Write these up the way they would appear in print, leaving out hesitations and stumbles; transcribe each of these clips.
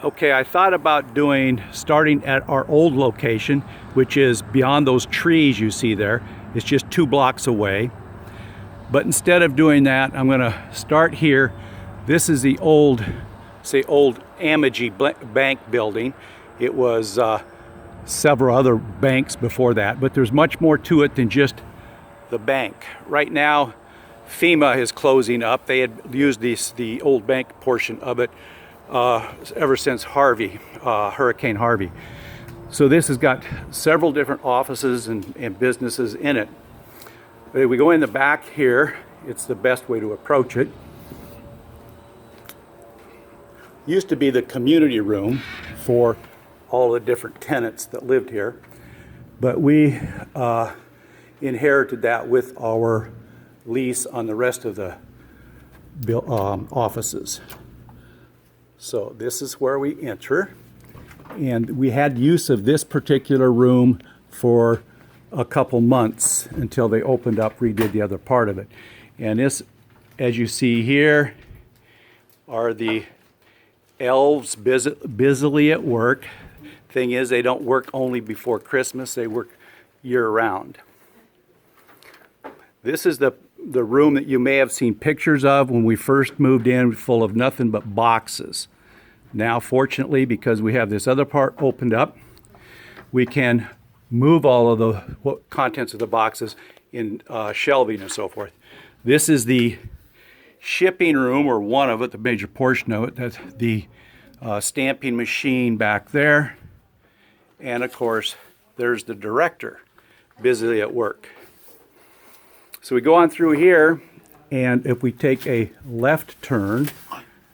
Okay, I thought about starting at our old location, which is beyond those trees you see there. It's just 2 blocks away. But instead of doing that, I'm gonna start here. This is the old Amagi Bank building. It was several other banks before that, but there's much more to it than just the bank. Right now, FEMA is closing up. They had used the old bank portion of it ever since Hurricane Harvey. So this has got several different offices and businesses in it. If we go in the back here, it's the best way to approach it. Used to be the community room for all the different tenants that lived here, but we inherited that with our lease on the rest of the offices. So this is where we enter, and we had use of this particular room for a couple months until they opened up, redid the other part of it. And this, as you see here, are the elves busily at work. Thing is, they don't work only before Christmas, they work year-round. This is the room that you may have seen pictures of when we first moved in, full of nothing but boxes. Now, fortunately, because we have this other part opened up, we can move all of the contents of the boxes in shelving and so forth. This is the shipping room, or one of it, the major portion of it. That's the stamping machine back there. And of course, there's the director busily at work. So we go on through here, and if we take a left turn,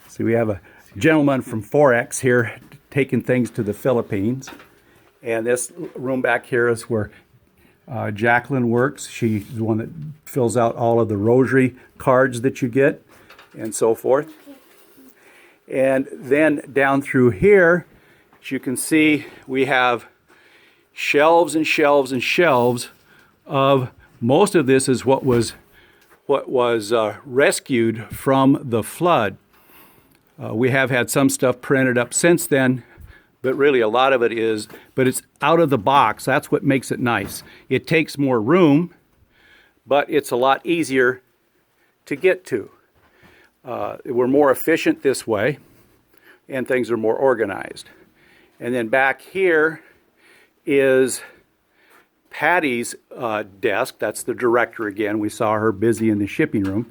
see, we have a gentleman from Forex here taking things to the Philippines. And this room back here is where Jacqueline works. She's the one that fills out all of the rosary cards that you get and so forth. And then down through here, as you can see, we have shelves and shelves and shelves of, most of this is what was rescued from the flood. We have had some stuff printed up since then, but really a lot of it is, but it's out of the box. That's what makes it nice. It takes more room, but it's a lot easier to get to. We're more efficient this way, and things are more organized. And then back here is Patty's desk. That's the director again. We saw her busy in the shipping room.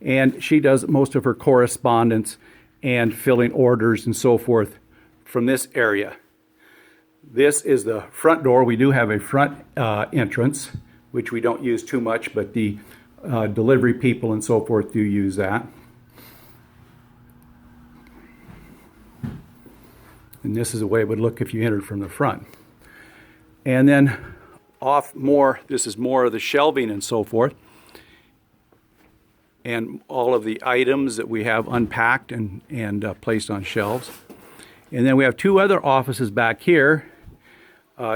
And she does most of her correspondence and filling orders and so forth from this area. This is the front door. We do have a front entrance, which we don't use too much, but the delivery people and so forth do use that. And this is the way it would look if you entered from the front. And then off more, this is more of the shelving and so forth, and all of the items that we have unpacked and placed on shelves. And then we have 2 other offices back here.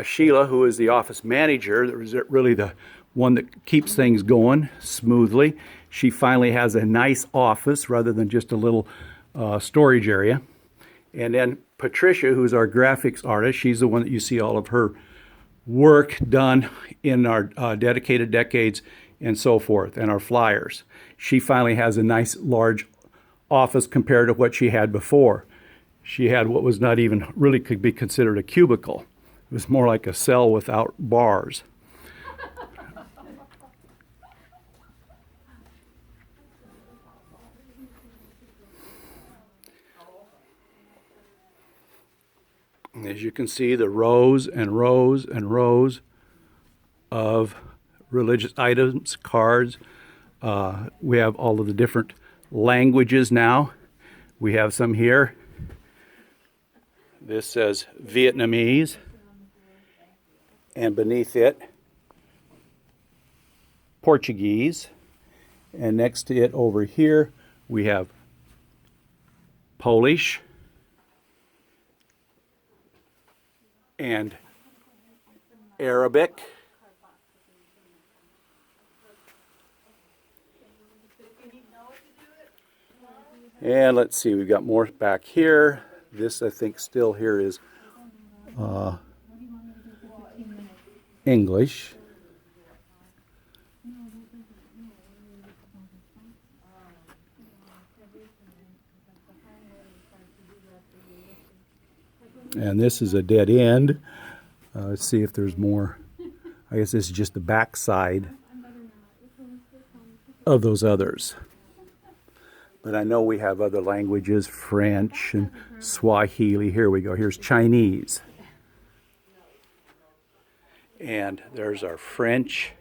Sheila, who is the office manager, that was really the one that keeps things going smoothly. She finally has a nice office rather than just a little storage area. And then Patricia, who's our graphics artist, she's the one that you see all of her work done in our dedicated decades and so forth, and our flyers. She finally has a nice large office compared to what she had before. She had what was not even really could be considered a cubicle. It was more like a cell without bars. As you can see, the rows and rows and rows of religious items, cards. We have all of the different languages now. We have some here. This says Vietnamese, and beneath it, Portuguese. And next to it over here, we have Polish, and Arabic, and let's see, we've got more back here. This, I think, still here is English. And this is a dead end. Let's see if there's more. I guess this is just the back side of those others. But I know we have other languages, French and Swahili. Here we go. Here's Chinese. And there's our French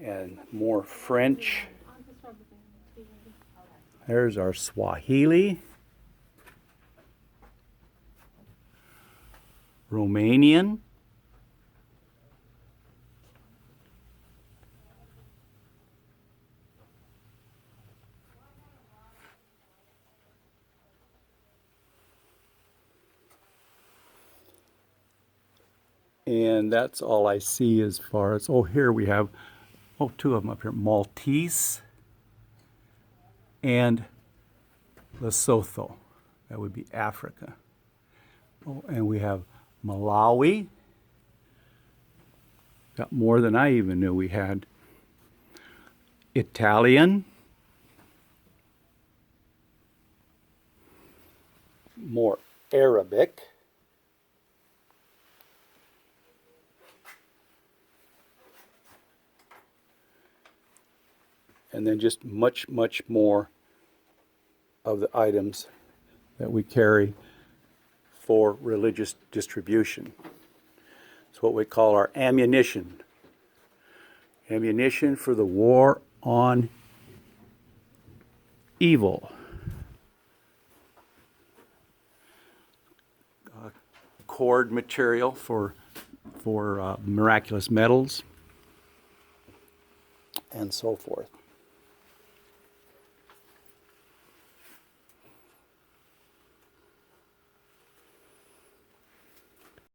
and more French. There's our Swahili. Romanian. And that's all I see as far as, oh, here we have, oh, two of them up here, Maltese and Lesotho. That would be Africa. Oh, and we have Malawi. Got more than I even knew we had. Italian. More Arabic. And then just much, much more of the items that we carry for religious distribution. It's what we call our ammunition. Ammunition for the war on evil. Cord material for miraculous metals and so forth.